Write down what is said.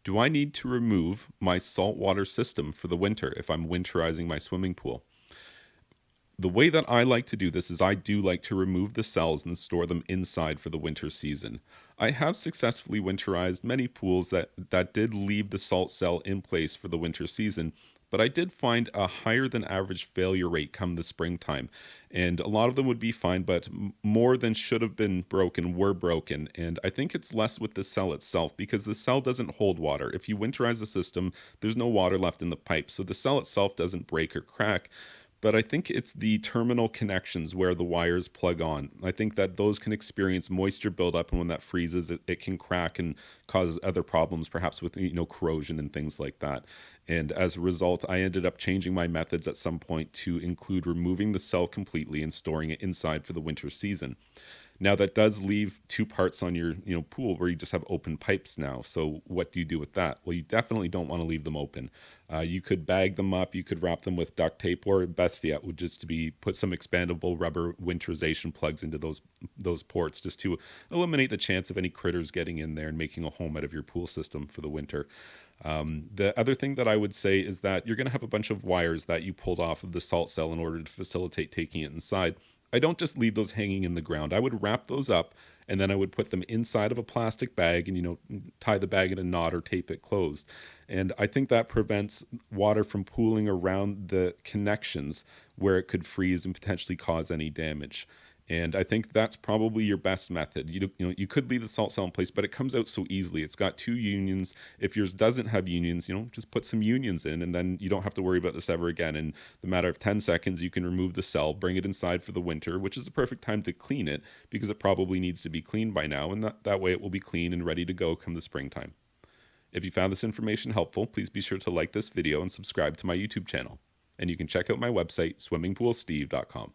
Do I need to remove my saltwater system for the winter if I'm winterizing my swimming pool? The way that I like to do this is I do like to remove the cells and store them inside for the winter season. I have successfully winterized many pools that did leave the salt cell in place for the winter season, but I did find a higher than average failure rate come the springtime. And a lot of them would be fine, but more than should have been broken were broken. And I think it's less with the cell itself because the cell doesn't hold water. If you winterize the system, there's no water left in the pipe. So the cell itself doesn't break or crack, but I think it's the terminal connections where the wires plug on. I think that those can experience moisture buildup, and when that freezes, it can crack and cause other problems, perhaps with corrosion and things like that. And as a result, I ended up changing my methods at some point to include removing the cell completely and storing it inside for the winter season. Now that does leave two parts on your pool where you just have open pipes now. So what do you do with that? Well, you definitely don't want to leave them open. You could bag them up, you could wrap them with duct tape, or best yet would just to be put some expandable rubber winterization plugs into those ports just to eliminate the chance of any critters getting in there and making a home out of your pool system for the winter. The other thing that I would say is that you're going to have a bunch of wires that you pulled off of the salt cell in order to facilitate taking it inside. I don't just leave those hanging in the ground. I would wrap those up and then I would put them inside of a plastic bag and, tie the bag in a knot or tape it closed. And I think that prevents water from pooling around the connections where it could freeze and potentially cause any damage. And I think that's probably your best method. You could leave the salt cell in place, but it comes out so easily. It's got two unions. If yours doesn't have unions, just put some unions in, and then you don't have to worry about this ever again. In the matter of 10 seconds, you can remove the cell, bring it inside for the winter, which is the perfect time to clean it because it probably needs to be cleaned by now, and that way it will be clean and ready to go come the springtime. If you found this information helpful, please be sure to like this video and subscribe to my YouTube channel. And you can check out my website, swimmingpoolsteve.com.